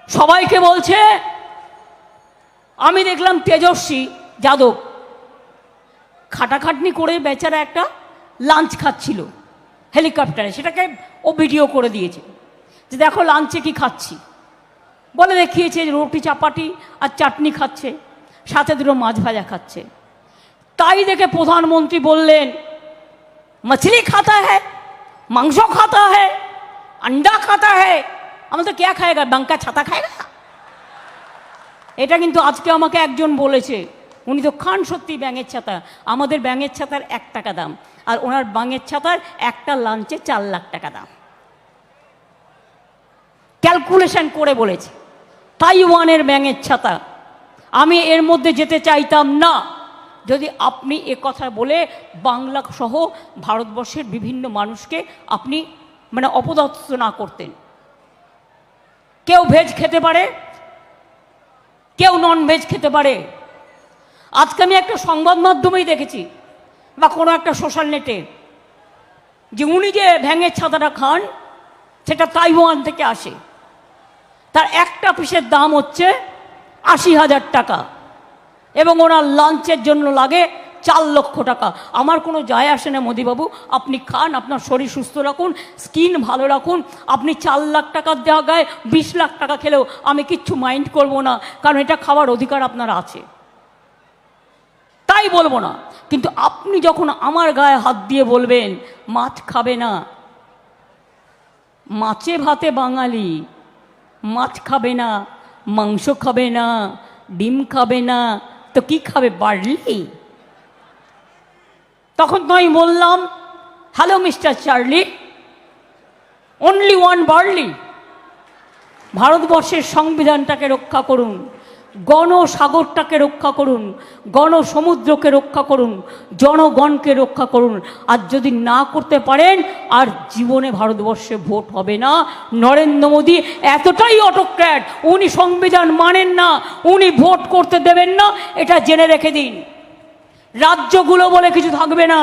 সবাইকে বলছে। আমি দেখলাম তেজস্বী যাদব খাটাখাটনি করে বেচারা একটা লাঞ্চ খাচ্ছিল হেলিকপ্টারে, সেটাকে ও ভিডিও করে দিয়েছে যে দেখো লাঞ্চে কি খাচ্ছি, বলে দেখিয়েছে রুটি চাপাটি আর চাটনি খাচ্ছে, সাথে দুটো মাছ ভাজা খাচ্ছে। তাই দেখে প্রধানমন্ত্রী বললেন, मछली खाता है, मांस खाता है, अंडा खाता है, हम तो क्या खाएगा, बंका छाता खाएगा। এটা কিন্তু আজকে আমাকে একজন বলেছে, উনি তো খান সত্যি ব্যাঙের ছাতা। আমাদের ব্যাঙের ছাতার 1 টাকা দাম, আর ওনার ব্যাঙের ছাতার একটা লাঞ্চে 4 লাখ টাকা দাম। ক্যালকুলেশন করে বলেছে। তাইওয়ানের ব্যাঙের ছাতা। আমি এর মধ্যে যেতে চাইতাম না যদি আপনি এ কথা বলে বাংলা সহ ভারতবর্ষের বিভিন্ন মানুষকে আপনি মানে অপদস্থ না করতেন। কেউ ভেজ খেতে পারে, কেউ নন ভেজ খেতে পারে। আজকে আমি একটা সংবাদ মাধ্যমেই দেখেছি বা কোনো একটা সোশ্যাল নেটে যে উনি যে ব্যাঙের ছাতাটা খান সেটা তাইওয়ান থেকে আসে, তার একটা পিসের দাম হচ্ছে 80,000 টাকা এবং ওনার লাঞ্চের জন্য লাগে 4 লক্ষ টাকা। আমার কোনো যায় আসে না মোদিবাবু, আপনি খান, আপনার শরীর সুস্থ রাখুন, স্কিন ভালো রাখুন। আপনি 4 লাখ টাকার দেওয়া গায়ে 20 লাখ টাকা খেলেও আমি কিচ্ছু মাইন্ড করব না, কারণ এটা খাওয়ার অধিকার আপনার আছে, তাই বলবো না। কিন্তু আপনি যখন আমার গায়ে হাত দিয়ে বলবেন মাছ খাবে না, মাছে ভাতে বাঙালি, মাছ খাবে না, মাংস খাবে না, ডিম খাবে না, তো কি খাবে, বার্লি? তখন তো আমি বললাম, hello mister Charlie, only one barley. ভারতবর্ষের সংবিধানটাকে রক্ষা করুন, গণসাগরটাকে রক্ষা করুন, গণসমুদ্রকে রক্ষা করুন, জনগণকে রক্ষা করুন। আর যদি না করতে পারেন আর জীবনে ভারতবর্ষে ভোট হবে না। নরেন্দ্র মোদী এতটাই অটোক্র্যাট, উনি সংবিধান মানেন না, উনি ভোট করতে দেবেন না, এটা জেনে রেখে দিন। রাজ্যগুলো বলে কিছু থাকবে না,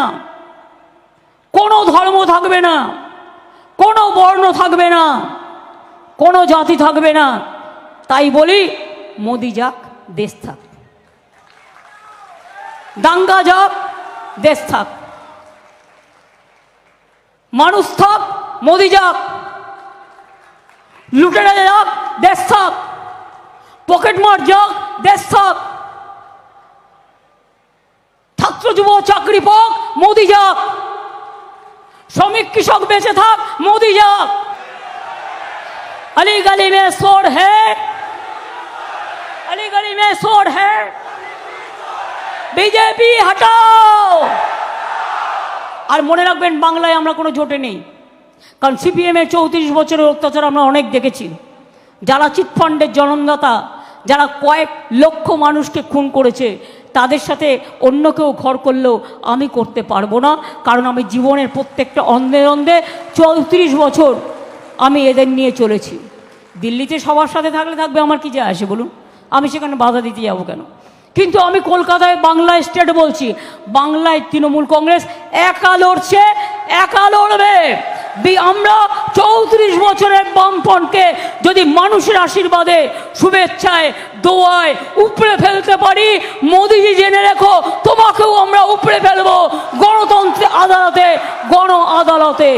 কোনো ধর্ম থাকবে না, কোনো বর্ণ থাকবে না, কোনো জাতি থাকবে না। তাই বলি, মোদি যাক, দেশ থাক, দাঙ্গা যাক, দেশ থাক, মানুষ থাক, মোদি যাক, লুটেরা যাক, দেশ থাক, পকেটমার যাক, দেশ থাক, ছাত্র যুব চাকরি পাক, মোদি যাক, শ্রমিক কৃষক বেঁচে থাক, মোদি যাক। अली गली में शोर है, अली गली में शोर है, बीजेपी हटाओ। আর মনে রাখবেন, বাংলায় আমরা কোনো জোটে নেই, কারণ সিপিএমের 34 বছরের অত্যাচার আমরা অনেক দেখেছি। যারা চিটফান্ডের জনমদাতা, যারা কয়েক লক্ষ মানুষকে খুন করেছে, তাদের সাথে অন্য কেউ ঘর করলেও আমি করতে পারবো না, কারণ আমি জীবনের প্রত্যেকটা অন্ধে অন্ধে 34 বছর আমি এদের নিয়ে চলেছি। দিল্লিতে সবার সাথে থাকলে থাকবে, আমার কি যায় আসে বলুন, আমি সেখানে বাধা দিতে যাবো কেন? কিন্তু আমি কলকাতায় বাংলা স্টেট বলছি, বাংলায় তৃণমূল কংগ্রেস একা লড়ছে, একা লড়বে। আমরা 34 বছরের বামপন্থকে যদি মানুষের আশীর্বাদে, শুভেচ্ছায়, দোয়ায় উপড়ে ফেলতে পারি, মোদিজি জেনে রেখো, তোমাকেও আমরা উপড়ে ফেলবো গণতন্ত্রের আদালতে, গণ আদালতে।